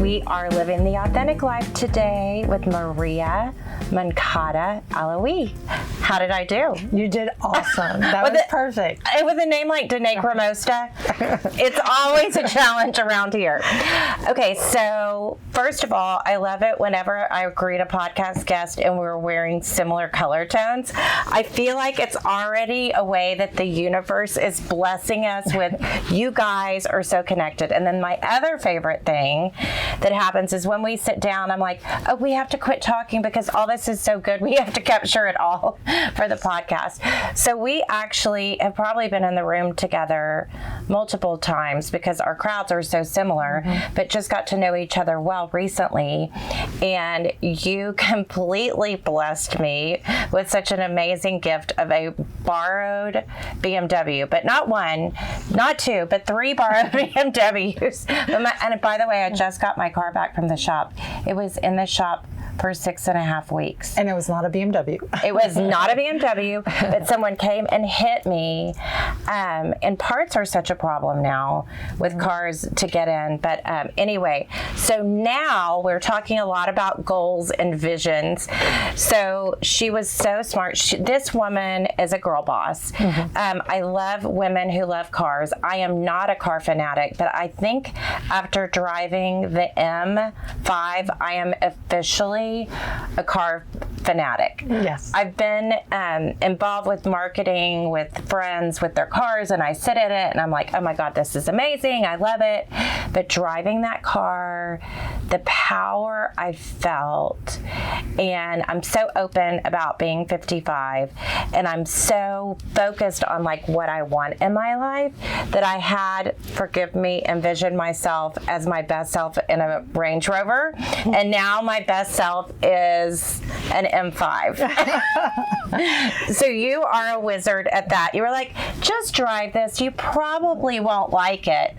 We are living the authentic life today with Maria Moncada Alaoui. How did I do? You did awesome. That was perfect. With a name like Danae Ramosta, it's always a challenge around here. Okay, so first of all, I love it whenever I greet a podcast guest and we're wearing similar color tones. I feel like it's already a way that the universe is blessing us with you guys are so connected. And then my other favorite thing that happens is when we sit down, I'm like, oh, we have to quit talking because all this is so good. We have to capture it all for the podcast. So we actually have probably been in the room together multiple times because our crowds are so similar, but just got to know each other well recently. And you completely blessed me with such an amazing gift of a borrowed BMW, but not one, not two, but 3 borrowed BMWs. And by the way, I just got my car back from the shop. It was in the shop for 6.5 weeks. And it was not a BMW. It was not a BMW, but someone came and hit me. And parts are such a problem now with cars to get in. But anyway, so now we're talking a lot about goals and visions. So she was so smart. This woman is a girl boss. I love women who love cars. I am not a car fanatic, but I think after driving the M5, I am officially a car fanatic. Yes. I've been involved with marketing with friends with their cars, and I sit in it and I'm like, oh my God, this is amazing. I love it. But driving that car, the power I felt, and I'm so open about being 55, and I'm so focused on like what I want in my life that I had, forgive me, envisioned myself as my best self in a Range Rover, and now my best self is an M5. So you are a wizard at that. You were like, just drive this. You probably won't like it.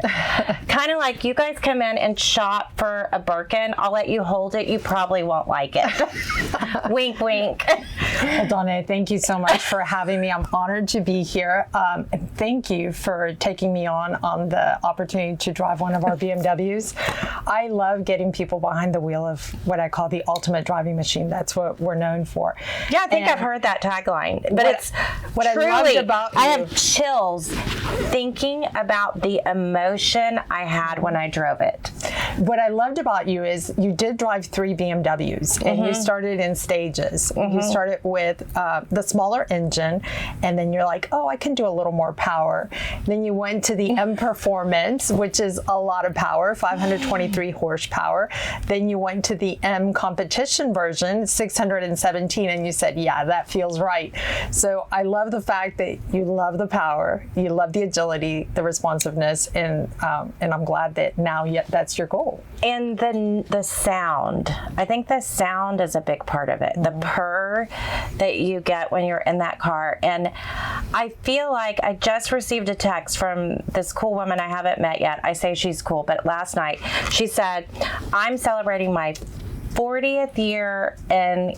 Kind of like you guys come in and shop for a Birkin. I'll let you hold it. You probably won't like it. Wink, wink. Well, Donna, thank you so much for having me. I'm honored to be here. And thank you for taking me on the opportunity to drive one of our BMWs. I love getting people behind the wheel of what I call the ultimate driving machine. That's what we're known for. Yeah, I think I've heard that tagline. But it's what truly, I loved about you. I have chills thinking about the emotion I had when I drove it. What I loved about you is you did drive 3 BMWs, and you started in stages. You started with the smaller engine, and then you're like, oh, I can do a little more power. Then you went to the M Performance, which is a lot of power, 523 horsepower. Then you went to the M Competition version, 617, and you said, yeah, that feels right. So I love the fact that you love the power, you love the agility, the responsiveness, and I'm glad that now that's your goal. And the sound. I think the sound is a big part of it. The purr that you get when you're in that car. And I feel like I just received a text from this cool woman I haven't met yet. I say she's cool, but last night she said, I'm celebrating my 40th year in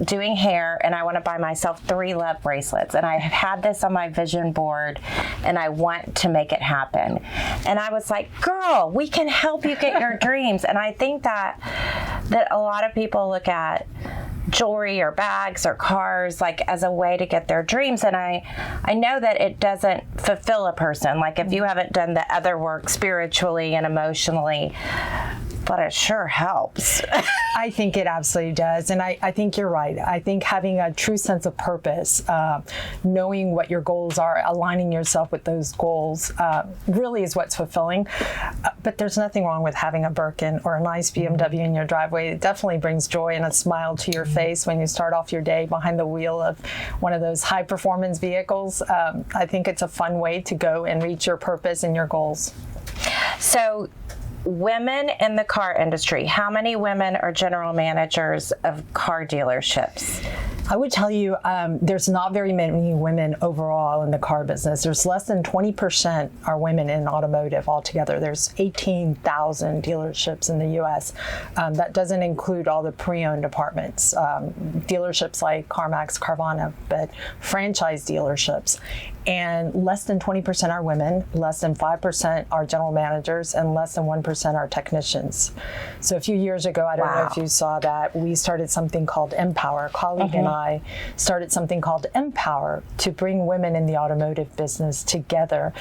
doing hair, and I want to buy myself 3 love bracelets, and I have had this on my vision board and I want to make it happen. And I was like, girl, we can help you get your dreams. And I think that a lot of people look at jewelry or bags or cars like as a way to get their dreams, and I know that it doesn't fulfill a person, like if you haven't done the other work spiritually and emotionally, but it sure helps. I think it absolutely does. And I think you're right. I think having a true sense of purpose, knowing what your goals are, aligning yourself with those goals really is what's fulfilling. But there's nothing wrong with having a Birkin or a nice BMW in your driveway. It definitely brings joy and a smile to your face when you start off your day behind the wheel of one of those high performance vehicles. I think it's a fun way to go and reach your purpose and your goals. So women in the car industry, how many women are general managers of car dealerships? I would tell you there's not very many women overall in the car business. There's less than 20% are women in automotive altogether. There's 18,000 dealerships in the U.S. That doesn't include all the pre-owned departments, dealerships like CarMax, Carvana, but franchise dealerships. and less than 20% are women, less than 5% are general managers, and less than 1% are technicians. So a few years ago, I don't know if you saw that, we started something called Empower. A colleague and I started something called Empower to bring women in the automotive business together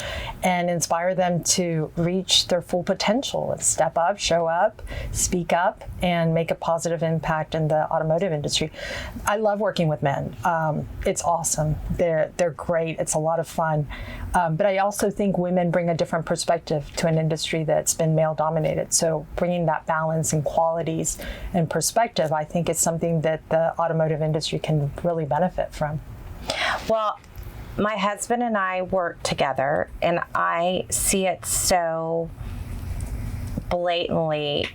and inspire them to reach their full potential and step up, show up, speak up, and make a positive impact in the automotive industry. I love working with men. It's awesome. They're great. It's a lot of fun. But I also think women bring a different perspective to an industry that's been male dominated. So bringing that balance and qualities and perspective, I think is something that the automotive industry can really benefit from. Well, my husband and I work together, and I see it so blatantly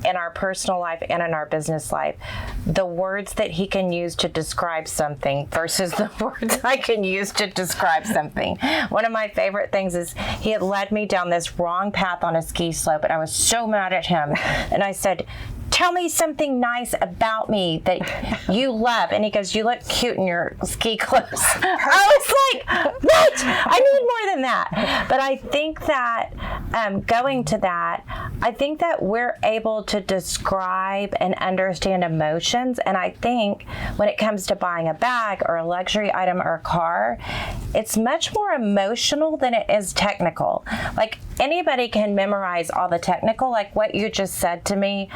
in our personal life and in our business life, the words that he can use to describe something versus the words I can use to describe something. One of my favorite things is he had led me down this wrong path on a ski slope, and I was so mad at him. And I said, tell me something nice about me that you love. And he goes, you look cute in your ski clothes. I was like, what? I need more than that. But I think that going to that, I think that we're able to describe and understand emotions. And I think when it comes to buying a bag or a luxury item or a car, it's much more emotional than it is technical. Like, anybody can memorize all the technical, like what you just said to me.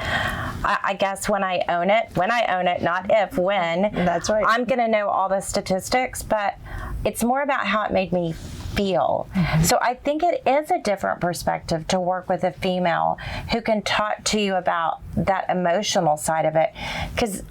I guess when I own it, not if, when. That's right. I'm going to know all the statistics, but it's more about how it made me feel. So I think it is a different perspective to work with a female who can talk to you about that emotional side of it, because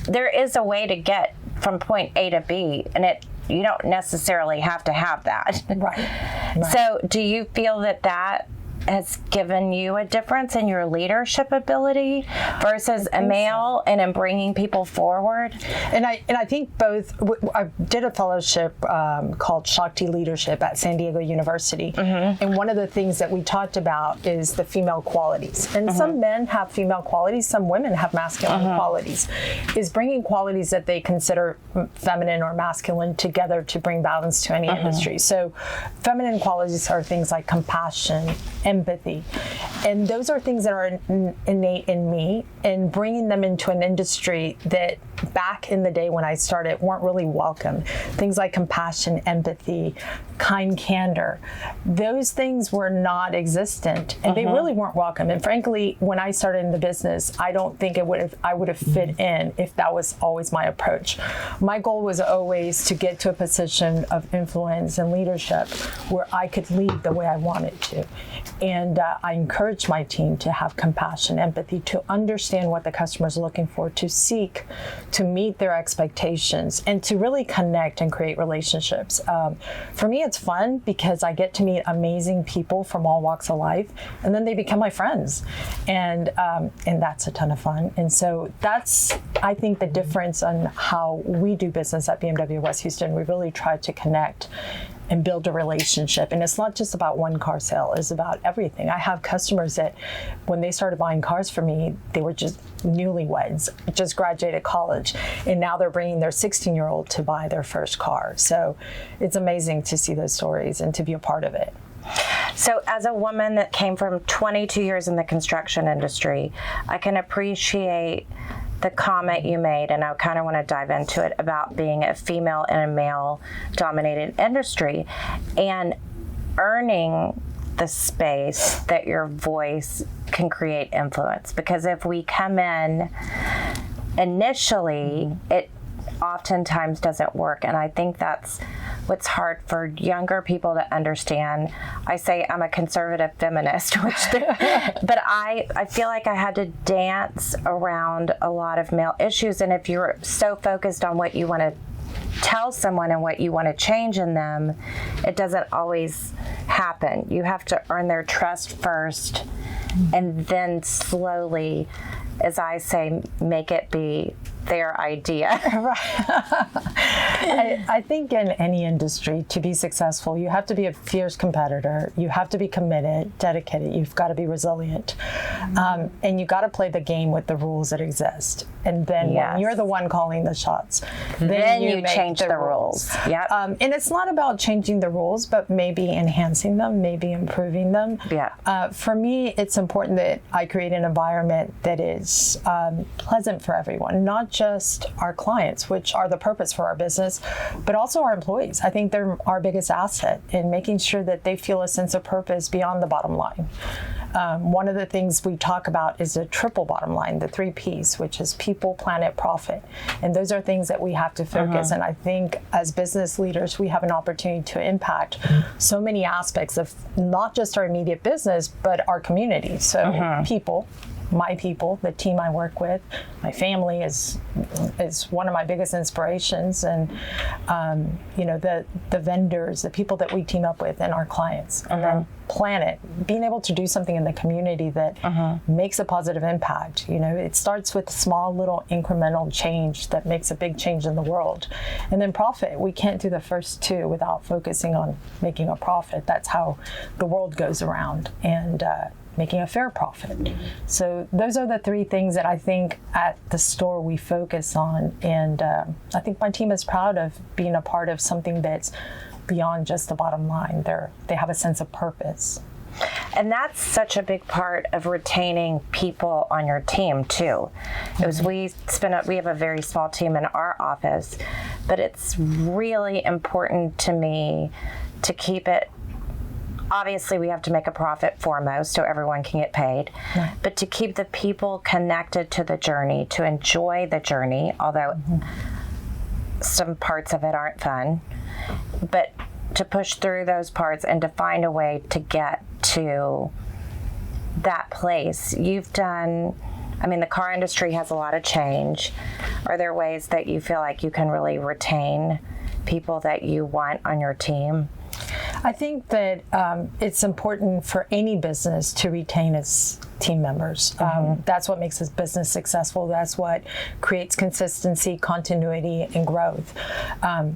there is a way to get from point A to B, and you don't necessarily have to have that. Right. So do you feel that has given you a difference in your leadership ability versus a male and in bringing people forward? And I think both. I did a fellowship called Shakti Leadership at San Diego University, and one of the things that we talked about is the female qualities. And some men have female qualities, some women have masculine qualities. Is bringing qualities that they consider feminine or masculine together to bring balance to any industry. So feminine qualities are things like compassion, empathy, and those are things that are innate in me, and bringing them into an industry that back in the day when I started weren't really welcome. Things like compassion, empathy, kind candor, those things were not existent, and they really weren't welcome. And frankly, when I started in the business, I don't think I would have fit in if that was always my approach. My goal was always to get to a position of influence and leadership where I could lead the way I wanted to. And I encourage my team to have compassion, empathy, to understand what the customer is looking for, to seek to meet their expectations, and to really connect and create relationships. For me, it's fun because I get to meet amazing people from all walks of life, and then they become my friends, and that's a ton of fun. And so that's, I think, the difference on how we do business at BMW West Houston. We really try to connect and build a relationship. And it's not just about one car sale, it's about everything. I have customers that when they started buying cars from me, they were just newlyweds, just graduated college, and now they're bringing their 16-year-old to buy their first car. So it's amazing to see those stories and to be a part of it. So as a woman that came from 22 years in the construction industry, I can appreciate the comment you made, and I kind of want to dive into it, about being a female in a male-dominated industry and earning the space that your voice can create influence. Because if we come in initially, it oftentimes doesn't work, and I think that's what's hard for younger people to understand. I say I'm a conservative feminist, but I feel like I had to dance around a lot of male issues, and if you're so focused on what you want to tell someone and what you want to change in them, it doesn't always happen. You have to earn their trust first, and then slowly, as I say, make it be their idea. I think in any industry, to be successful, you have to be a fierce competitor. You have to be committed, dedicated. You've got to be resilient. And you got to play the game with the rules that exist. And then when you're the one calling the shots, then you change the rules. Yep. And it's not about changing the rules, but maybe enhancing them, maybe improving them. Yeah. For me, it's important that I create an environment that is pleasant for everyone, not just our clients, which are the purpose for our business, but also our employees. I think they're our biggest asset in making sure that they feel a sense of purpose beyond the bottom line. One of the things we talk about is a triple bottom line, the 3 Ps, which is people, planet, profit. And those are things that we have to focus. And I think as business leaders, we have an opportunity to impact so many aspects of not just our immediate business, but our community. So people, my people, the team I work with, my family is one of my biggest inspirations, and the vendors, the people that we team up with, and our clients, and then planet, being able to do something in the community that makes a positive impact. It starts with small little incremental change that makes a big change in the world, and then profit. We can't do the first 2 without focusing on making a profit. That's how the world goes around, and making a fair profit. So those are the 3 things that I think at the store we focus on. And I think my team is proud of being a part of something that's beyond just the bottom line. They have a sense of purpose. And that's such a big part of retaining people on your team too. We have a very small team in our office, but it's really important to me to keep it. Obviously, we have to make a profit foremost so everyone can get paid, but to keep the people connected to the journey, to enjoy the journey, although some parts of it aren't fun, but to push through those parts and to find a way to get to that place. The car industry has a lot of change. Are there ways that you feel like you can really retain people that you want on your team? I think that it's important for any business to retain its team members. That's what makes a business successful. That's what creates consistency, continuity, and growth.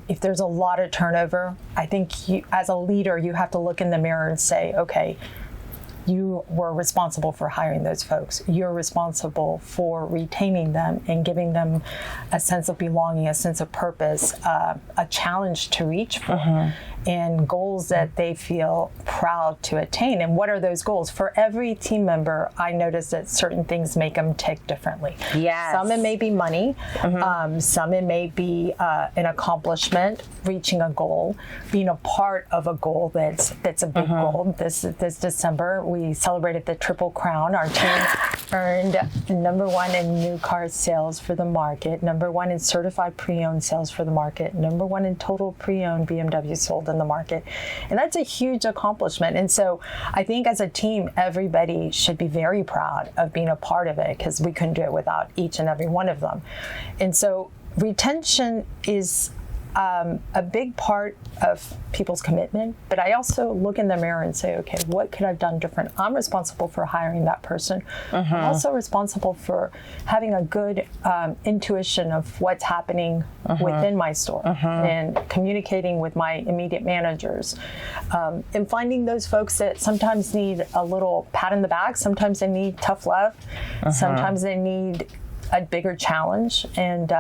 If there's a lot of turnover, I think as a leader, you have to look in the mirror and say, okay, you were responsible for hiring those folks. You're responsible for retaining them and giving them a sense of belonging, a sense of purpose, a challenge to reach for, and goals that they feel proud to attain. And what are those goals? For every team member, I notice that certain things make them tick differently. Yes. Some it may be money. Some it may be an accomplishment, reaching a goal, being a part of a goal that's a big goal. This December, we celebrated the Triple Crown. Our team earned #1 in new car sales for the market, #1 in certified pre-owned sales for the market, #1 in total pre-owned BMW sold in the market. And that's a huge accomplishment. And so I think as a team, everybody should be very proud of being a part of it, because we couldn't do it without each and every one of them. And so retention is a big part of people's commitment, but I also look in the mirror and say, okay, what could I have done different? I'm responsible for hiring that person. I'm also responsible for having a good intuition of what's happening within my store, and communicating with my immediate managers, and finding those folks that sometimes need a little pat in the back, sometimes they need tough love, sometimes they need a bigger challenge. And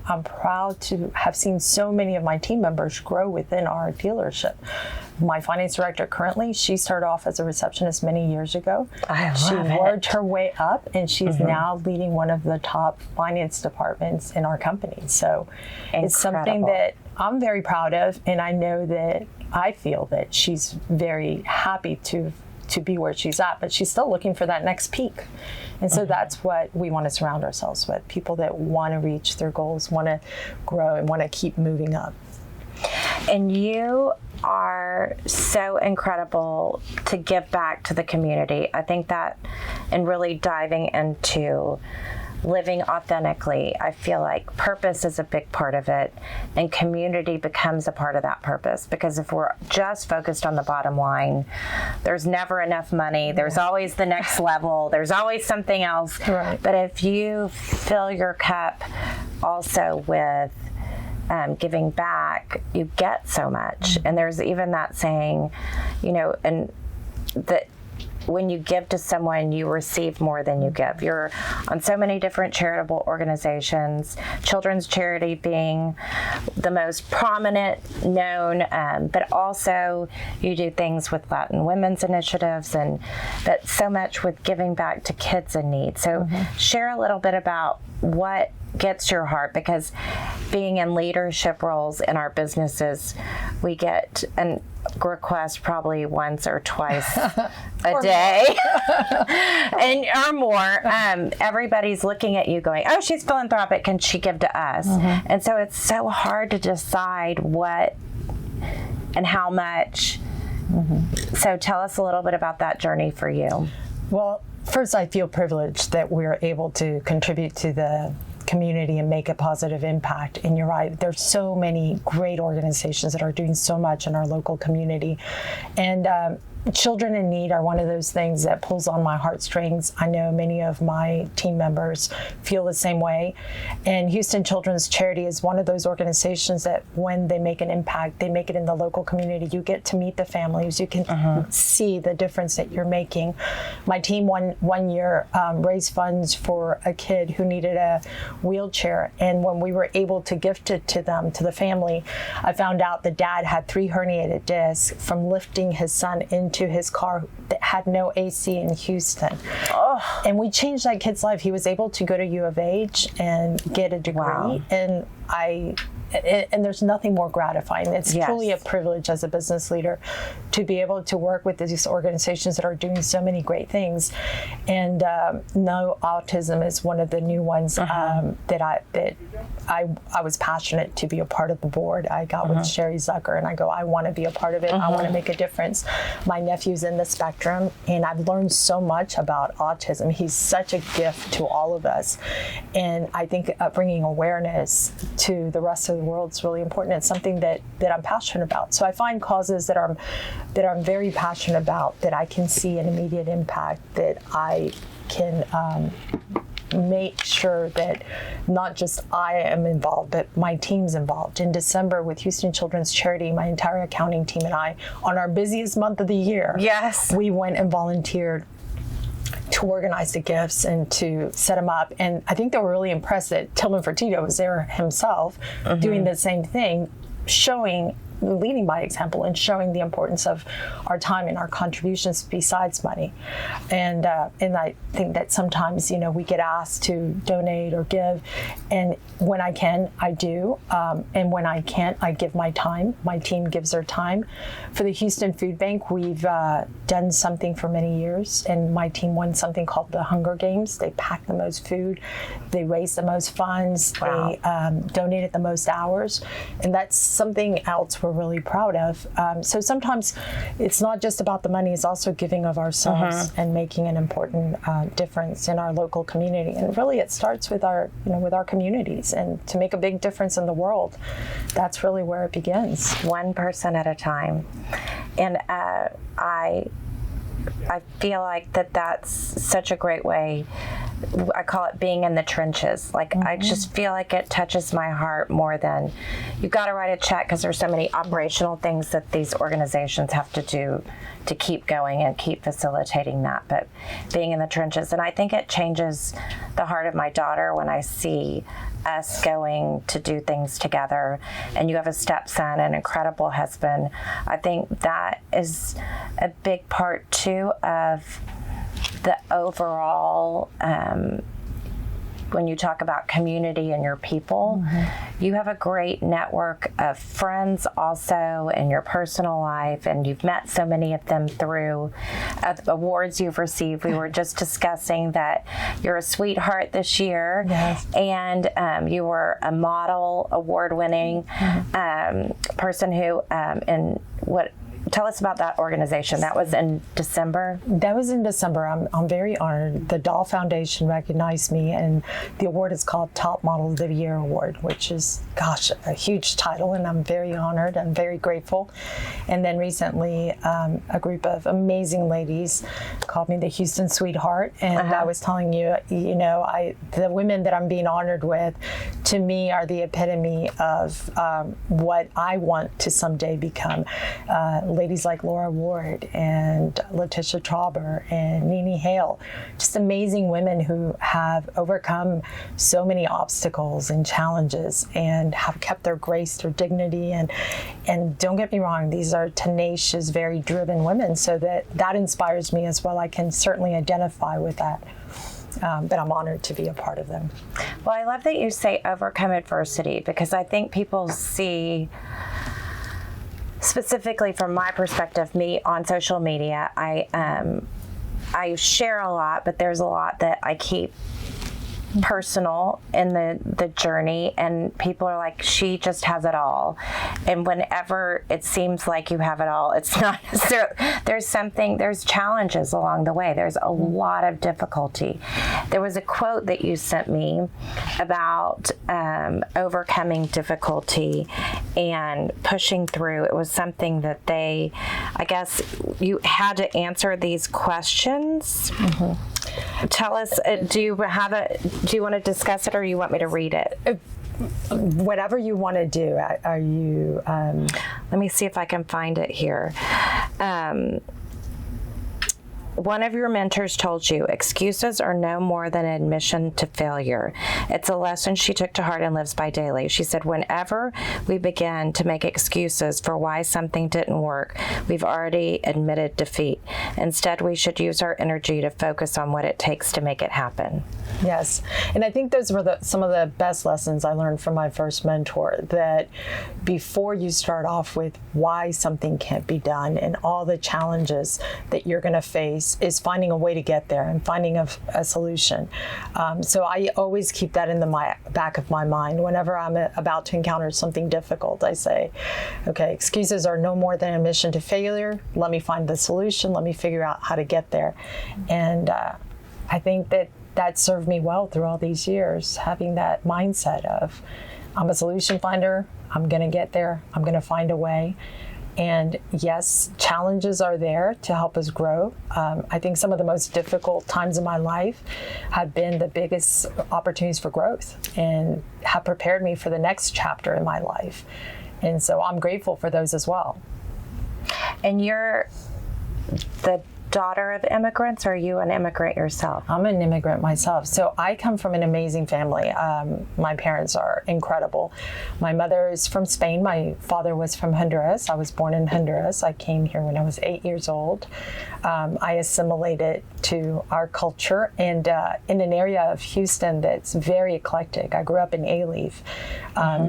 I'm proud to have seen so many of my team members grow within our dealership. My finance director currently, she started off as a receptionist many years ago. She worked her way up, and she's now leading one of the top finance departments in our company. So it's something that I'm very proud of, and I know that I feel that she's very happy to be where she's at, but she's still looking for that next peak. And so that's what we want to surround ourselves with, people that want to reach their goals, want to grow, and want to keep moving up. And you are so incredible to give back to the community. I think that, and really diving into living authentically. I feel like purpose is a big part of it, and community becomes a part of that purpose, because if we're just focused on the bottom line, there's never enough money. There's always the next level. There's always something else. Right. But if you fill your cup also with giving back, you get so much. And there's even that saying, and that when you give to someone, you receive more than you give. You're on so many different charitable organizations, children's charity being the most prominent known, but also you do things with Latin women's initiatives, but so much with giving back to kids in need. So share a little bit about what gets your heart, because being in leadership roles in our businesses, we get an request probably once or twice a day and or more. Everybody's looking at you going, oh, she's philanthropic, can she give to us? And so it's so hard to decide what and how much. So tell us a little bit about that journey for you. Well, first, I feel privileged that we're able to contribute to the community and make a positive impact. And you're right, there's so many great organizations that are doing so much in our local community. And children in need are one of those things that pulls on my heartstrings. I know many of my team members feel the same way. And Houston Children's Charity is one of those organizations that when they make an impact, they make it in the local community. You get to meet the families. You can see the difference that you're making. My team one year raised funds for a kid who needed a wheelchair. And when we were able to gift it to them, to the family, I found out the dad had 3 herniated discs from lifting his son into his car that had no AC in Houston. And we changed that kid's life. He was able to go to U of H and get a degree. Wow. And there's nothing more gratifying. It's truly a privilege as a business leader to be able to work with these organizations that are doing so many great things. And No Autism is one of the new ones that I was passionate to be a part of the board. I got with Sherry Zucker and I go, I want to be a part of it. I want to make a difference. My nephew's in the spectrum and I've learned so much about autism. He's such a gift to all of us. And I think bringing awareness to the rest of the world is really important. It's something that I'm passionate about. So I find causes that I'm very passionate about, that I can see an immediate impact, that I can make sure that not just I am involved, but my team's involved. In December with Houston Children's Charity, my entire accounting team and I, on our busiest month of the year, we went and volunteered to organize the gifts and to set them up. And I think they were really impressed that Tillman Fertitta was there himself doing the same thing, leading by example and showing the importance of our time and our contributions besides money. And I think that sometimes, we get asked to donate or give, and when I can, I do. And when I can't, I give my time. My team gives their time. For the Houston Food Bank, we've done something for many years, and my team won something called the Hunger Games. They packed the most food, they raised the most funds, they donated the most hours, and that's something else we're really proud of. So sometimes it's not just about the money, it's also giving of ourselves and making an important difference in our local community. And really it starts with our communities, and to make a big difference in the world, that's really where it begins. One person at a time. And I feel like that's such a great way. I call it being in the trenches. Like, I just feel like it touches my heart more than you've got to write a check, because there's so many operational things that these organizations have to do to keep going and keep facilitating that. But being in the trenches, and I think it changes the heart of my daughter when I see us going to do things together, and you have a stepson, an incredible husband. I think that is a big part too of the overall, when you talk about community and your people, you have a great network of friends also in your personal life, and you've met so many of them through awards you've received. We were just discussing that you're a sweetheart this year, and you were a model award-winning person who, in what tell us about that organization. That was in December? That was in December. I'm very honored. The Dahl Foundation recognized me, and the award is called Top Model of the Year Award, which is, gosh, a huge title, and I'm very honored. I'm very grateful. And then recently, a group of amazing ladies called me the Houston Sweetheart, and I was telling you, the women that I'm being honored with, to me, are the epitome of what I want to someday become. Ladies like Laura Ward and Letitia Trauber and Nene Hale, just amazing women who have overcome so many obstacles and challenges and have kept their grace, their dignity, and don't get me wrong, these are tenacious, very driven women, so that inspires me as well. I can certainly identify with that. But I'm honored to be a part of them. Well, I love that you say overcome adversity, because I think people see, specifically from my perspective, me on social media, I share a lot, but there's a lot that I keep personal in the journey, and people are like, she just has it all. And whenever it seems like you have it all, it's not necessarily. There's challenges along the way. There's a lot of difficulty. There was a quote that you sent me about overcoming difficulty and pushing through. It was something that I guess you had to answer these questions. Tell us, do you want to discuss it, or you want me to read it? Whatever you want to do. Are you... Let me see if I can find it here. One of your mentors told you, excuses are no more than an admission to failure. It's a lesson she took to heart and lives by daily. She said, whenever we begin to make excuses for why something didn't work, we've already admitted defeat. Instead, we should use our energy to focus on what it takes to make it happen. Yes. And I think those were some of the best lessons I learned from my first mentor, that before you start off with why something can't be done and all the challenges that you're going to face, is finding a way to get there and finding a solution. So I always keep that in the back of my mind. Whenever I'm about to encounter something difficult, I say, okay, excuses are no more than an admission to failure. Let me find the solution. Let me figure out how to get there. And I think that served me well through all these years, having that mindset of, I'm a solution finder. I'm going to get there. I'm going to find a way. And yes, challenges are there to help us grow. I think some of the most difficult times in my life have been the biggest opportunities for growth and have prepared me for the next chapter in my life. And so I'm grateful for those as well. And you're the daughter of immigrants, or are you an immigrant yourself? I'm an immigrant myself. So I come from an amazing family. My parents are incredible. My mother is from Spain. My father was from Honduras. I was born in Honduras. I came here when I was 8 years old. I assimilated to our culture, and in an area of Houston that's very eclectic. I grew up in Alief.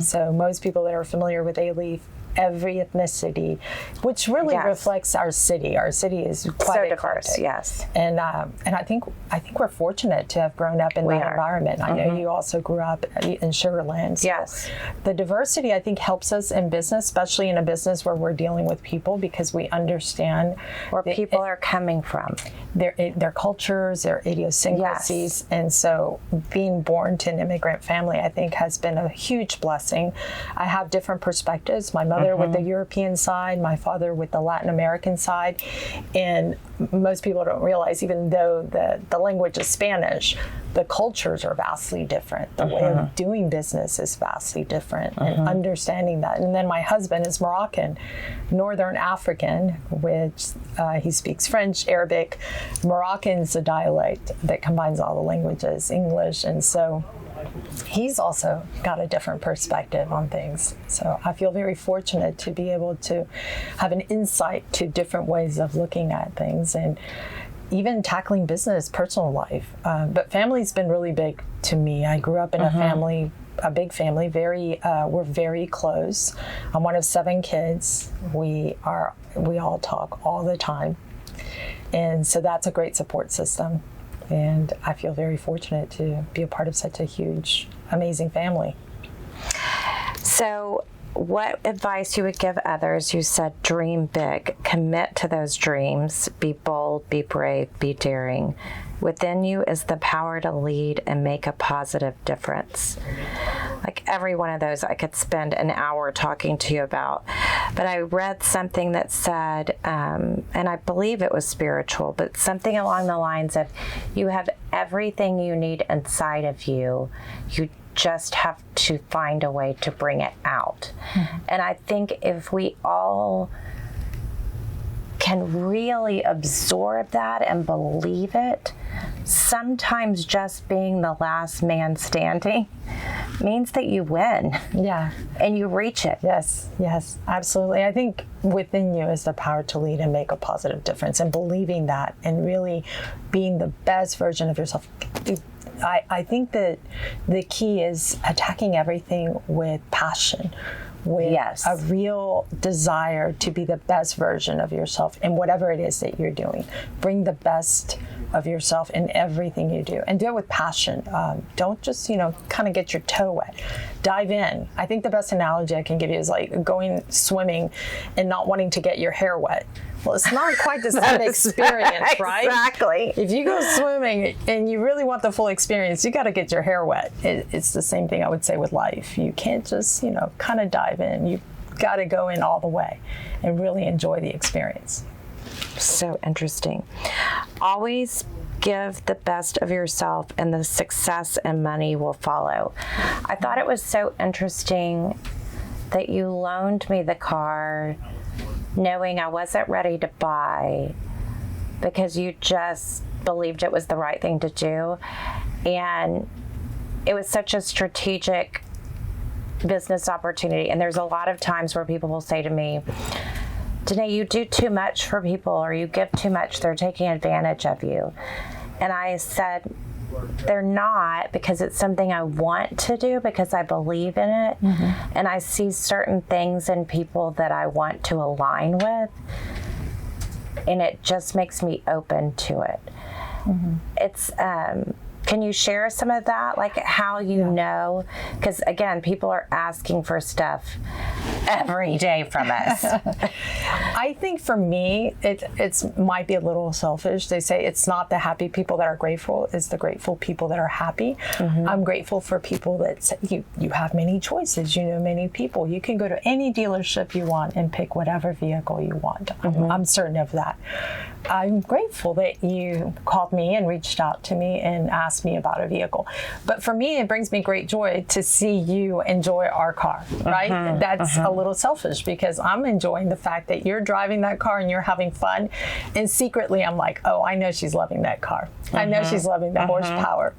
So most people that are familiar with Alief, every ethnicity, which really reflects our city. Our city is quite diverse, yes. And I think we're fortunate to have grown up in that environment. I know you also grew up in Sugar Land. So yes. The diversity, I think, helps us in business, especially in a business where we're dealing with people, because we understand where people are coming from, their cultures, their idiosyncrasies. And so being born to an immigrant family, I think, has been a huge blessing. I have different perspectives. My mother with the European side, my father with the Latin American side. And most people don't realize, even though the language is Spanish, the cultures are vastly different. The way of doing business is vastly different, and understanding that. And then my husband is Moroccan, Northern African, which he speaks French, Arabic. Moroccan's a dialect that combines all the languages, English, and so he's also got a different perspective on things. So I feel very fortunate to be able to have an insight to different ways of looking at things, and even tackling business, personal life. But family's been really big to me. I grew up in a family, a big family, we're very close. I'm one of 7 kids. We all talk all the time. And so that's a great support system. And I feel very fortunate to be a part of such a huge, amazing family. So what advice you would give others who said dream big, commit to those dreams, be bold, be brave, be daring. Within you is the power to lead and make a positive difference. Like every one of those I could spend an hour talking to you about. But I read something that said, and I believe it was spiritual, but something along the lines of, you have everything you need inside of you. You just have to find a way to bring it out. Mm-hmm. And I think if we all can really absorb that and believe it, sometimes just being the last man standing means that you win. Yeah. And you reach it. Yes, absolutely. I think within you is the power to lead and make a positive difference, and believing that and really being the best version of yourself. I think that the key is attacking everything with passion, with a real desire to be the best version of yourself in whatever it is that you're doing. Bring the best of yourself in everything you do, and do it with passion. Don't just, kind of get your toe wet. Dive in. I think the best analogy I can give you is like going swimming and not wanting to get your hair wet. Well, it's not quite the same experience, right? Exactly. If you go swimming and you really want the full experience, you got to get your hair wet. It's the same thing I would say with life. You can't just, kind of dive in. You got to go in all the way and really enjoy the experience. So interesting. Always give the best of yourself, and the success and money will follow. I thought it was so interesting that you loaned me the car knowing I wasn't ready to buy, because you just believed it was the right thing to do. And it was such a strategic business opportunity. And there's a lot of times where people will say to me, Danae, you do too much for people, or you give too much, they're taking advantage of you. And I said, they're not, because it's something I want to do, because I believe in it. Mm-hmm. And I see certain things in people that I want to align with, and it just makes me open to it. Mm-hmm. It's, can you share some of that? Like how you know? Because again, people are asking for stuff every day from us. I think for me, it might be a little selfish. They say it's not the happy people that are grateful, it's the grateful people that are happy. Mm-hmm. I'm grateful for people that say, you have many choices, many people. You can go to any dealership you want and pick whatever vehicle you want. Mm-hmm. I'm certain of that. I'm grateful that you called me and reached out to me and asked me about a vehicle. But for me, it brings me great joy to see you enjoy our car, right? Mm-hmm. That's a little selfish, because I'm enjoying the fact that you're driving that car and you're having fun. And secretly, I'm like, oh, I know she's loving that car. Mm-hmm. I know she's loving the horsepower.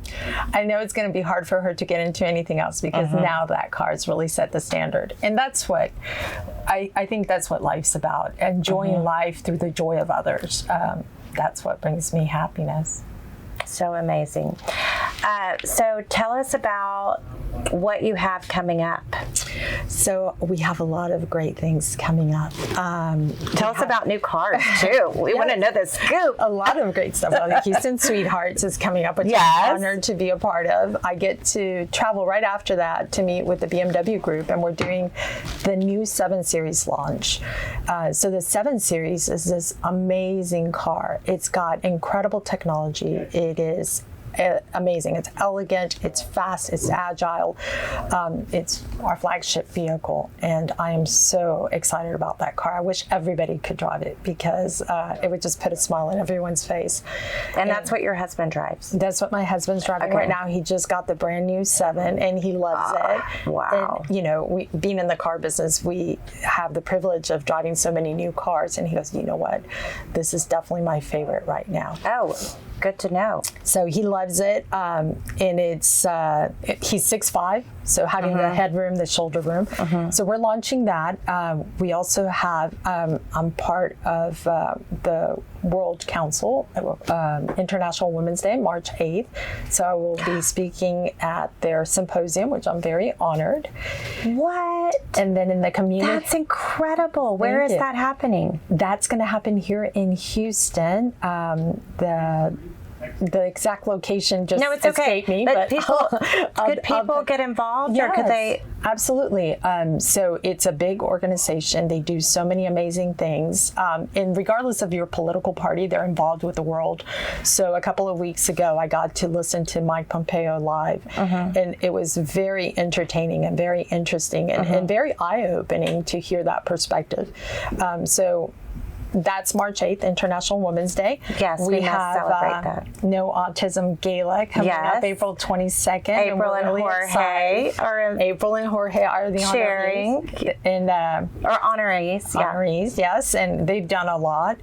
I know it's going to be hard for her to get into anything else, because now that car has really set the standard. And that's what I think that's what life's about, enjoying life through the joy of others. That's what brings me happiness. So amazing. So tell us about what you have coming up. So we have a lot of great things coming up. Tell us about new cars too. We want to know the scoop. A lot of great stuff. Well, the Houston Sweethearts is coming up, which I'm honored to be a part of. I get to travel right after that to meet with the BMW group, and we're doing the new 7 Series launch. So the 7 Series is this amazing car. It's got incredible technology. It is amazing. It's elegant, it's fast, it's agile. It's our flagship vehicle, and I am so excited about that car. I wish everybody could drive it, because it would just put a smile on everyone's face. And that's what your husband drives? That's what my husband's driving right now. He just got the brand new 7, and he loves it. Wow. And, we, being in the car business, we have the privilege of driving so many new cars, and he goes, you know what? This is definitely my favorite right now. Oh, good to know. So he loves it, and it's he's 6'5", so having the headroom, the shoulder room. So we're launching that. We also have, I'm part of the World Council, International Women's Day, March 8th. So I will be speaking at their symposium, which I'm very honored. What? And then in the community. That's incredible. Where is that happening? That's going to happen here in Houston. the exact location just No, it's okay. escaped me. But could people get involved, yes, or could they? Absolutely. So it's a big organization. They do so many amazing things. And regardless of your political party, they're involved with the world. So a couple of weeks ago, I got to listen to Mike Pompeo live, and it was very entertaining and very interesting and very eye-opening to hear that perspective. So that's March 8th, International Women's Day. Yes, we must celebrate that. No Autism Gala coming up April 22nd. April and Jorge are the sharing. And or honorees. Yeah. Honorees, yes. And they've done a lot.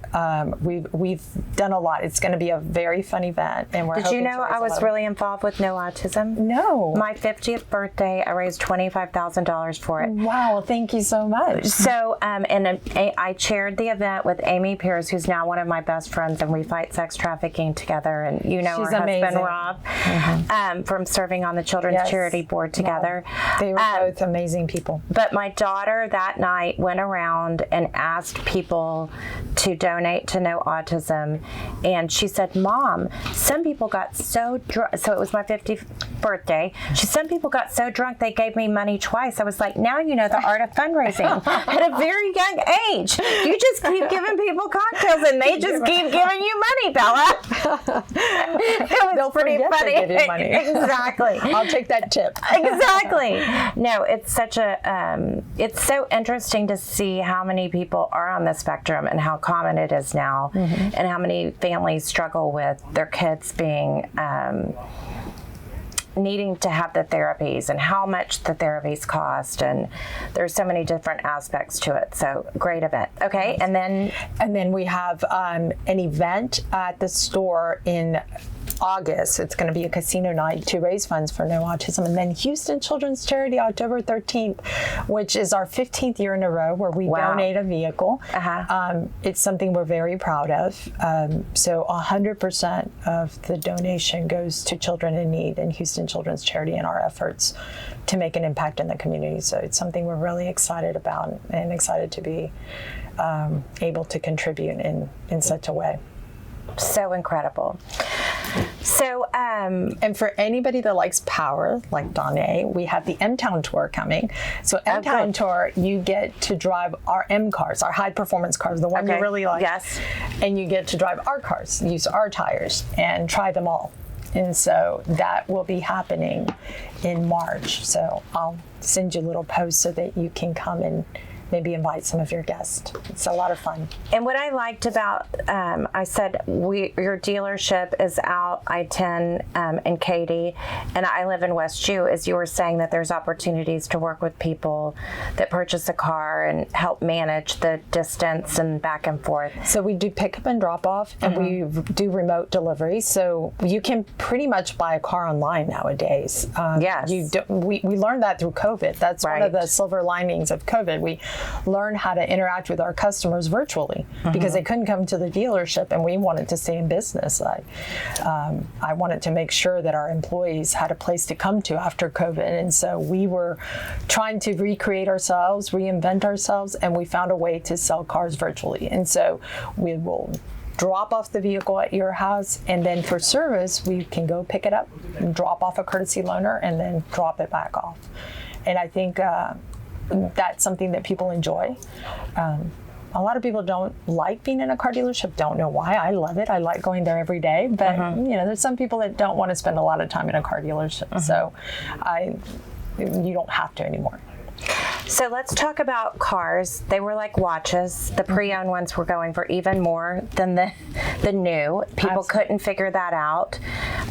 We've done a lot. It's going to be a very fun event. And we're Did you know I was really involved with No Autism? No. My 50th birthday, I raised $25,000 for it. Wow, thank you so much. So, and I chaired the event with Amy Pierce, who's now one of my best friends, and we fight sex trafficking together. And you know, she's her amazing. Husband Rob, from serving on the Children's Charity Board together. Wow. They were both amazing people. But my daughter that night went around and asked people to donate to No Autism, and she said, "Mom, some people got so drunk." So it was my 50th birthday. Some people got so drunk they gave me money twice. I was like, now you know the art of fundraising at a very young age. You just keep giving people cocktails and they just keep giving you money, Bella. It was pretty funny. They give you money. Exactly. I'll take that tip. Exactly. No, it's such a, it's so interesting to see how many people are on the spectrum and how common it is now, and how many families struggle with their kids being, needing to have the therapies and how much the therapies cost, and there's so many different aspects to it. So great event. Okay, and then we have an event at the store in August. It's going to be a casino night to raise funds for No Autism. And then Houston Children's Charity, October 13th, which is our 15th year in a row where we donate a vehicle. It's something we're very proud of. So 100% of the donation goes to children in need in Houston Children's Charity in our efforts to make an impact in the community. So it's something we're really excited about and excited to be able to contribute in such a way. So incredible. So, and for anybody that likes power, like Donna, we have the M-Town Tour coming. So M-Town Tour, you get to drive our M cars, our high performance cars, the one you really like. Yes. And you get to drive our cars, use our tires, and try them all. And so that will be happening in March. So I'll send you a little post so that you can come and maybe invite some of your guests. It's a lot of fun. And what I liked about, I said, your dealership is out I-10 in Katy, and I live in West Jew, as you were saying that there's opportunities to work with people that purchase a car and help manage the distance and back and forth. So we do pick up and drop off, and we do remote delivery. So you can pretty much buy a car online nowadays. Yes. We learned that through COVID. That's one of the silver linings of COVID. We learn how to interact with our customers virtually because they couldn't come to the dealership, and we wanted to stay in business. I wanted to make sure that our employees had a place to come to after COVID, and so we were trying to recreate ourselves, reinvent ourselves, and we found a way to sell cars virtually. And so we will drop off the vehicle at your house, and then for service, we can go pick it up, drop off a courtesy loaner, and then drop it back off. And I think that's something that people enjoy. A lot of people don't like being in a car dealership, don't know why. I love it. I like going there every day. But you know, there's some people that don't want to spend a lot of time in a car dealership. So you don't have to anymore. So let's talk about cars. They were like watches. The pre-owned ones were going for even more than the new. People couldn't figure that out.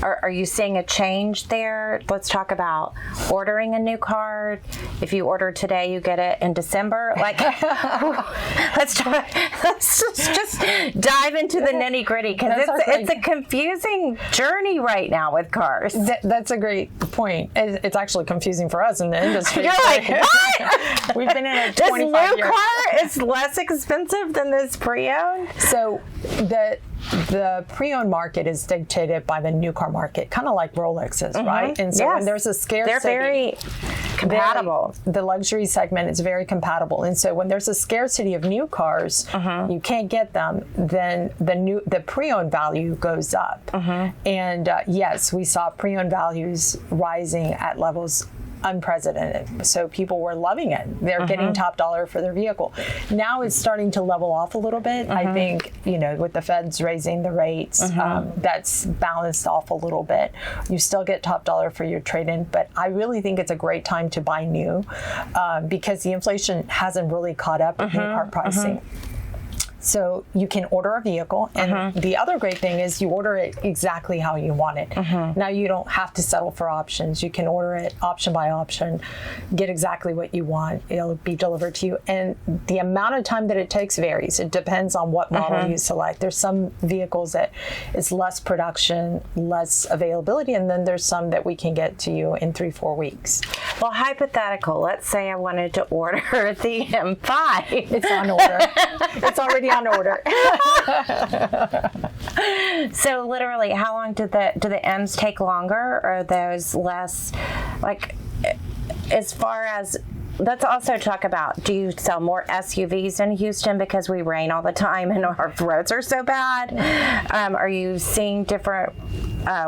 Are you seeing a change there? Let's talk about ordering a new car. If you order today, you get it in December. Like, let's just dive into the nitty gritty, because it's a confusing journey right now with cars. That's a great point. It's actually confusing for us in the industry. You're like, what? We've been in a 25 This new year car is less expensive than this pre-owned? So the pre-owned market is dictated by the new car market, kind of like Rolex is, right? And so when there's a scarcity, they're very compatible. The luxury segment is very compatible. And so when there's a scarcity of new cars, you can't get them, then the pre-owned value goes up. And yes, we saw pre-owned values rising at levels unprecedented. So people were loving it. They're getting top dollar for their vehicle. Now it's starting to level off a little bit. I think, with the feds raising the rates, that's balanced off a little bit. You still get top dollar for your trade-in, but I really think it's a great time to buy new because the inflation hasn't really caught up with new car pricing. So you can order a vehicle, and the other great thing is you order it exactly how you want it. Now you don't have to settle for options. You can order it option by option, get exactly what you want. It'll be delivered to you. And the amount of time that it takes varies. It depends on what model you select. There's some vehicles that it's less production, less availability, and then there's some that we can get to you in 3-4 weeks. Well, hypothetical, let's say I wanted to order the M5. It's on order. It's already on order. So literally, how long do the M's take longer, or are those less, like, as far as, let's also talk about, do you sell more SUVs in Houston because we rain all the time and our roads are so bad? Are you seeing different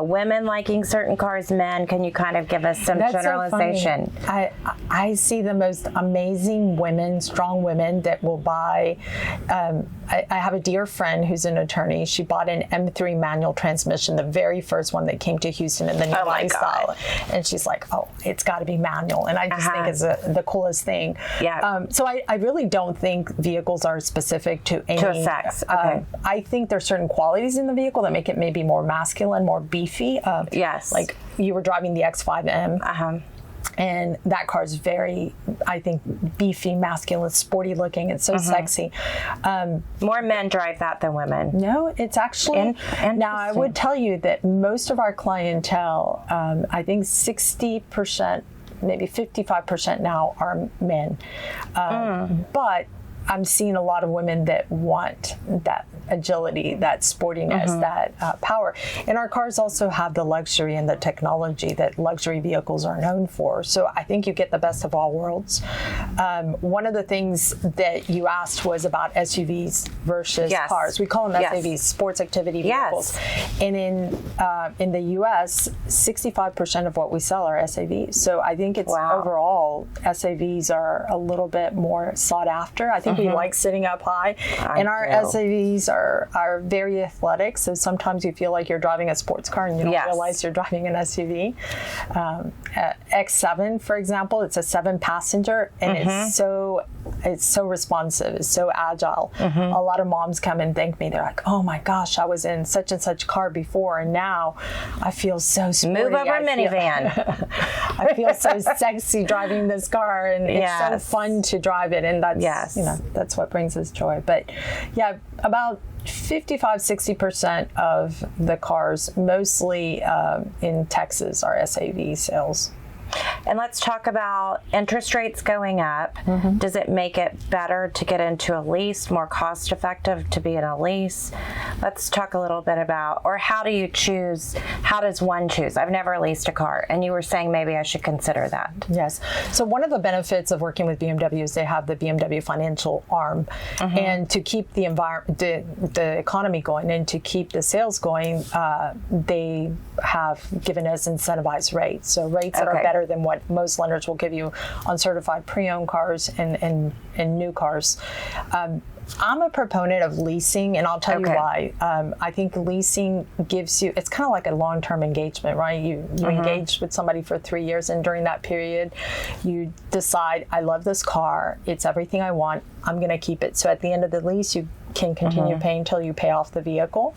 women liking certain cars, men? Can you kind of give us some generalization? So I see the most amazing women, strong women that will buy. I have a dear friend who's an attorney. She bought an M3 manual transmission, the very first one that came to Houston in the new lifestyle. And she's like, oh, it's got to be manual. And I just think it's the coolest thing. Yeah. So I really don't think vehicles are specific to any. To a sex. Okay. I think there's certain qualities in the vehicle that make it maybe more masculine, more beefy. Yes. Like you were driving the X5M. And that car is very, I think, beefy, masculine, sporty looking. It's so sexy. More men drive that than women. No, it's actually, now I would tell you that most of our clientele, I think 60%, maybe 55% now are men. But I'm seeing a lot of women that want that agility, that sportiness, that power. And our cars also have the luxury and the technology that luxury vehicles are known for. So I think you get the best of all worlds. One of the things that you asked was about SUVs versus cars. We call them SUVs, sports activity vehicles. And in the U.S., 65% of what we sell are SUVs. So I think it's overall, SUVs are a little bit more sought after. I think we like sitting up high. And our SUVs are very athletic. So sometimes you feel like you're driving a sports car and you don't realize you're driving an SUV. X7, for example, it's a 7-passenger and it's so responsive. It's so agile. A lot of moms come and thank me. They're like, oh my gosh, I was in such and such car before and now I feel so sporty. Move over minivan. I feel so sexy driving this car and it's so fun to drive it. And that's, that's what brings us joy. But yeah, about 55-60% of the cars, mostly in Texas, are SUV sales. And let's talk about interest rates going up. Does it make it better to get into a lease, more cost effective to be in a lease? Let's talk a little bit about, or how do you choose, how does one choose? I've never leased a car, and you were saying maybe I should consider that. Yes. So one of the benefits of working with BMW is they have the BMW financial arm, and to keep the the economy going and to keep the sales going, they have given us incentivized rates. So rates that are better than what most lenders will give you on certified pre-owned cars and new cars. I'm a proponent of leasing, and I'll tell you why. I think leasing gives you, it's kind of like a long-term engagement, right? You engage with somebody for 3 years, and during that period, you decide, I love this car, it's everything I want, I'm going to keep it. So at the end of the lease, you can continue paying until you pay off the vehicle.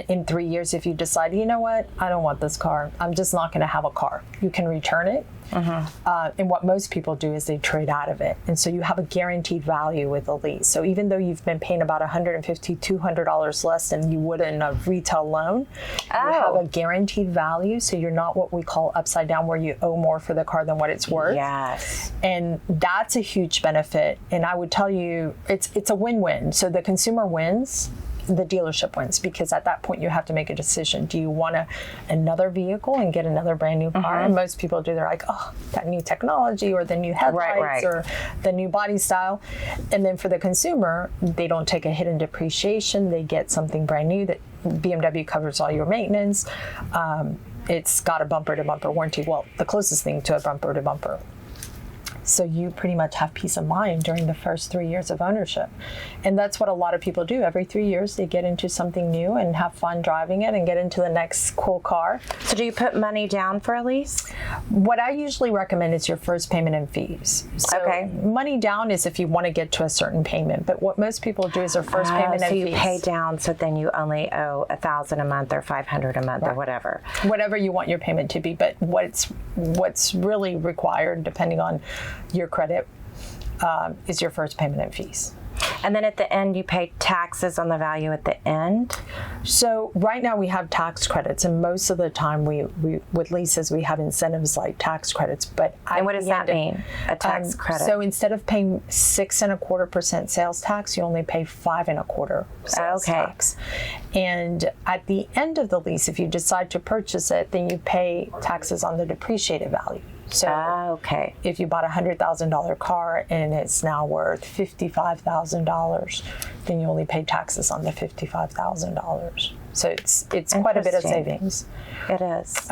In 3 years, if you decide, you know what, I don't want this car, I'm just not going to have a car, you can return it. And what most people do is they trade out of it. And so you have a guaranteed value with a lease. So even though you've been paying about $150, $200 less than you would in a retail loan, you have a guaranteed value. So you're not what we call upside down, where you owe more for the car than what it's worth. Yes. And that's a huge benefit. And I would tell you, it's a win-win. So the consumer wins, the dealership wins, because at that point you have to make a decision. Do you want another vehicle and get another brand new car? And most people do. They're like, oh, that new technology or the new headlights or the new body style. And then for the consumer, they don't take a hit in depreciation. They get something brand new that BMW covers all your maintenance. It's got a bumper-to-bumper warranty. Well, the closest thing to a bumper-to-bumper. So you pretty much have peace of mind during the first 3 years of ownership. And that's what a lot of people do. Every 3 years, they get into something new and have fun driving it and get into the next cool car. So do you put money down for a lease? What I usually recommend is your first payment and fees. So money down is if you want to get to a certain payment. But what most people do is their first payment and fees. So you pay down, so then you only owe $1,000 a month or $500 a month or whatever. Whatever you want your payment to be. But what's really required, depending on your credit, is your first payment and fees. And then at the end, you pay taxes on the value at the end? So right now we have tax credits, and most of the time we with leases we have incentives like tax credits. But and what does that mean, a tax credit? So instead of paying 6.25% sales tax, you only pay 5.25% sales tax. And at the end of the lease, if you decide to purchase it, then you pay taxes on the depreciated value. So if you bought a $100,000 car and it's now worth $55,000, then you only pay taxes on the $55,000. So it's quite a bit of savings. It is.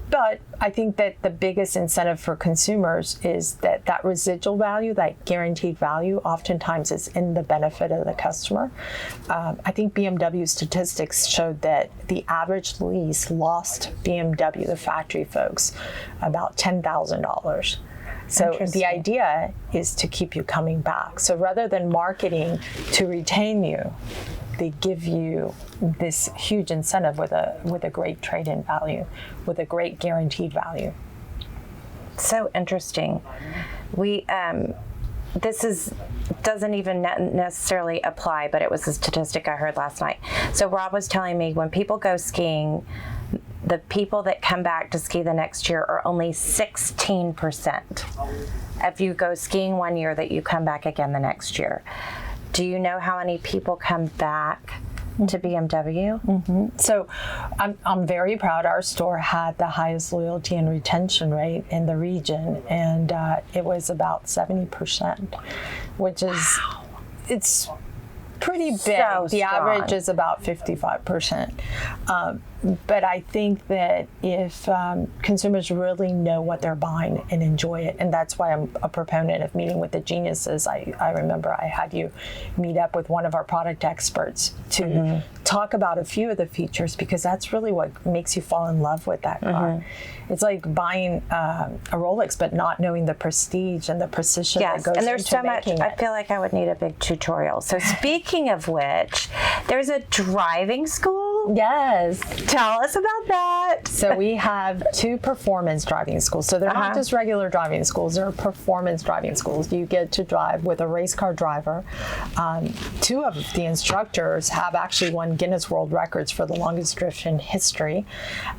But I think that the biggest incentive for consumers is that residual value, that guaranteed value, oftentimes is in the benefit of the customer. I think BMW statistics showed that the average lease lost BMW, the factory folks, about $10,000. So the idea is to keep you coming back. So rather than marketing to retain you, they give you this huge incentive with a great trade-in value, with a great guaranteed value. So interesting. This doesn't even necessarily apply, but it was a statistic I heard last night. So Rob was telling me when people go skiing, the people that come back to ski the next year are only 16%. If you go skiing one year, that you come back again the next year. Do you know how many people come back to BMW? Mm-hmm. So I'm very proud. Our store had the highest loyalty and retention rate in the region, and it was about 70%, which is, it's pretty big. So the average is about 55%. But I think that if consumers really know what they're buying and enjoy it, and that's why I'm a proponent of meeting with the geniuses. I remember I had you meet up with one of our product experts to talk about a few of the features, because that's really what makes you fall in love with that car. It's like buying a Rolex but not knowing the prestige and the precision that goes into and there's so much. it. I feel like I would need a big tutorial. So speaking of which, there's a driving school? Yes. Tell us about that. So we have 2 performance driving schools. So they're not just regular driving schools, they're performance driving schools. You get to drive with a race car driver. 2 of the instructors have actually won Guinness World Records for the longest drift in history.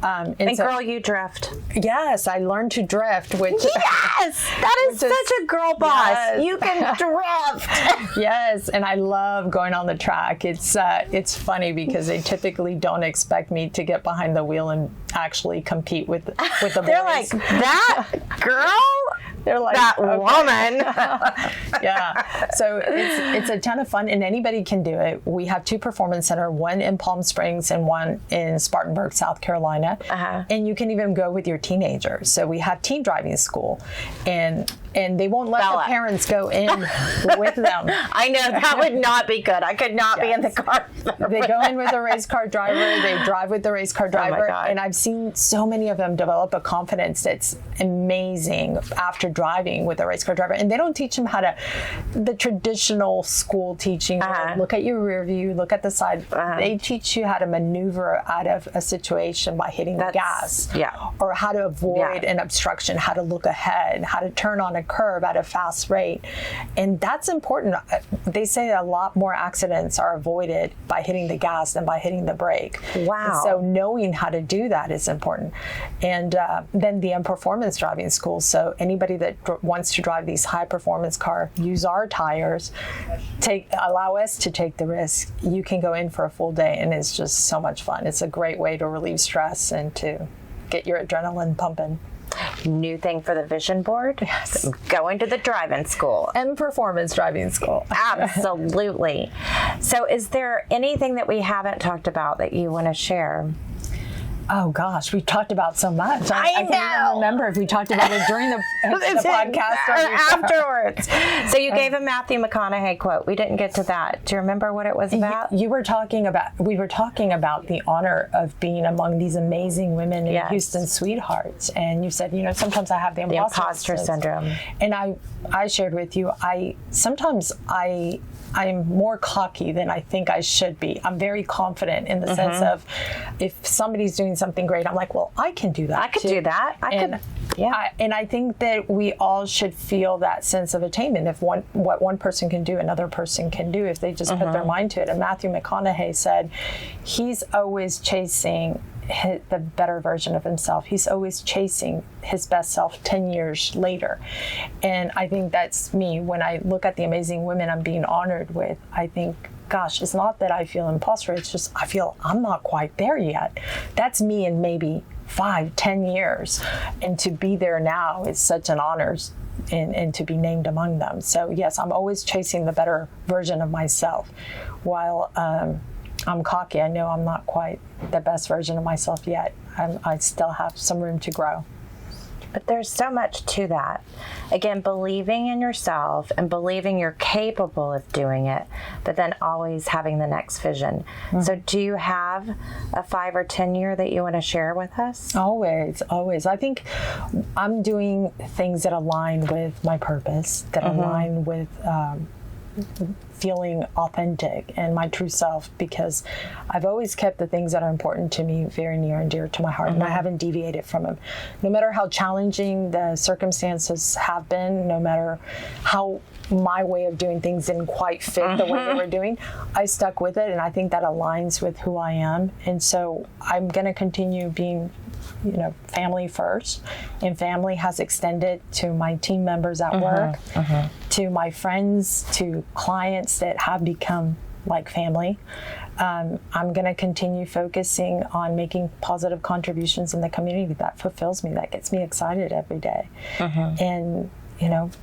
And girl, you drift. Yes, I learned to drift, which... Yes! That is such a girl boss. Yes. You can drift. Yes, and I love going on the track. It's funny because they typically don't expect me to get behind the wheel and actually compete with the boys. They're like, that girl? They're like, that woman. Yeah. So it's a ton of fun, and anybody can do it. We have 2 performance centers, one in Palm Springs and one in Spartanburg, South Carolina. And you can even go with your teenagers. So we have teen driving school, and they won't let the parents go in with them. I know, that would not be good. I could not be in the car. They go in with a race car driver. They drive with the race car driver. And I've seen so many of them develop a confidence that's amazing after driving with a race car driver. And they don't teach them the traditional school teaching. Look at your rear view, look at the side. They teach you how to maneuver out of a situation by hitting the gas. Or how to avoid an obstruction, how to look ahead, how to turn on a curve at a fast rate. And that's important. They say a lot more accidents are avoided by hitting the gas than by hitting the brake. Wow. And so knowing how to do that is important. And then the performance driving school. So anybody that wants to drive these high performance car, use our tires, allow us to take the risk. You can go in for a full day, and it's just so much fun. It's a great way to relieve stress and to get your adrenaline pumping. New thing for the vision board? Yes. Going to the driving school. And performance driving school. Absolutely. So is there anything that we haven't talked about that you want to share? Oh gosh, we talked about so much. I can't even remember if we talked about it during the podcast or afterwards. So you gave a Matthew McConaughey quote. We didn't get to that. Do you remember what it was about? We were talking about the honor of being among these amazing women in Houston sweethearts. And you said, sometimes I have the imposter syndrome. And I shared with you, I'm more cocky than I think I should be. I'm very confident in the sense of if somebody's doing something great, I'm like, well, I can do that. I could do that. And I think that we all should feel that sense of attainment. If what one person can do, another person can do, if they just put their mind to it. And Matthew McConaughey said he's always chasing the better version of himself. He's always chasing his best self 10 years later. And I think that's me. When I look at the amazing women I'm being honored with, I think, gosh, it's not that I feel imposter. It's just I feel I'm not quite there yet. That's me in maybe 5-10 years. And to be there now is such an honor. And to be named among them. So yes, I'm always chasing the better version of myself. While I'm cocky, I know I'm not quite the best version of myself yet. I still have some room to grow. But there's so much to that. Again, believing in yourself and believing you're capable of doing it, but then always having the next vision. So do you have a 5 or 10 year that you want to share with us? Always. I think I'm doing things that align with my purpose, that align with feeling authentic and my true self, because I've always kept the things that are important to me very near and dear to my heart, and I haven't deviated from them. No matter how challenging the circumstances have been, no matter how my way of doing things didn't quite fit the way they were doing, I stuck with it, and I think that aligns with who I am. And so I'm going to continue being family first, and family has extended to my team members at work, to my friends, to clients that have become like family. I'm going to continue focusing on making positive contributions in the community. That fulfills me, that gets me excited every day. And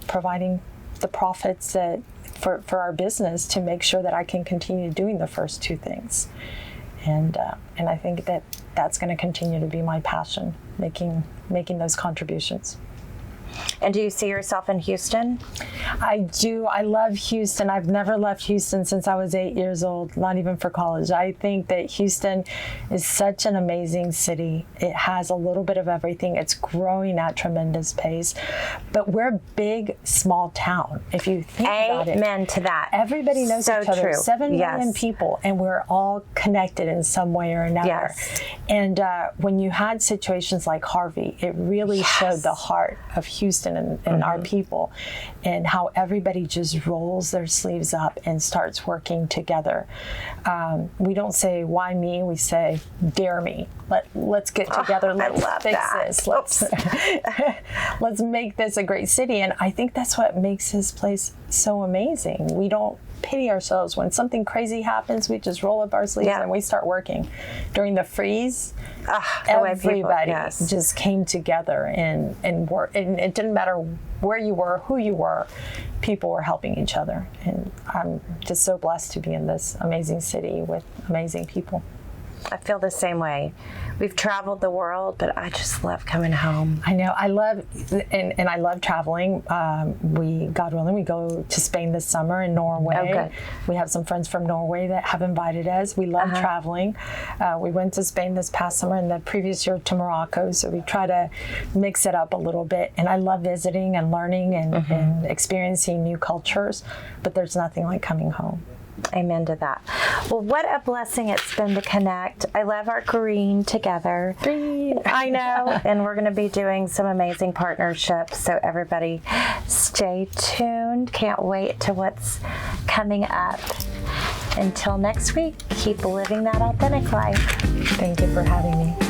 providing the profits that for our business to make sure that I can continue doing the first two things. And I think that that's going to continue to be my passion, making those contributions. And do you see yourself in Houston? I do. I love Houston. I've never left Houston since I was 8 years old, not even for college. I think that Houston is such an amazing city. It has a little bit of everything. It's growing at tremendous pace. But we're a big, small town. If you think about it. Amen to that. Everybody knows each other. True. 7 million people, and we're all connected in some way or another. Yes. And when you had situations like Harvey, it really showed the heart of Houston and our people, and how everybody just rolls their sleeves up and starts working together. We don't say, why me? We say, dare me. Let's get together. Let's fix this. Let's make this a great city. And I think that's what makes this place so amazing. We don't pity ourselves. When something crazy happens, we just roll up our sleeves and we start working. During the freeze, everybody just came together and worked. And it didn't matter where you were, who you were, people were helping each other. And I'm just so blessed to be in this amazing city with amazing people. I feel the same way. We've traveled the world, but I just love coming home. I know. I love, and I love traveling. God willing, we go to Spain this summer and Norway. Oh, good. We have some friends from Norway that have invited us. We love traveling. We went to Spain this past summer, and the previous year to Morocco. So we try to mix it up a little bit. And I love visiting and learning and experiencing new cultures. But there's nothing like coming home. Amen to that. Well, what a blessing it's been to connect. I love our green together. Green. I know. And we're going to be doing some amazing partnerships. So everybody stay tuned. Can't wait to what's coming up. Until next week, keep living that authentic life. Thank you for having me.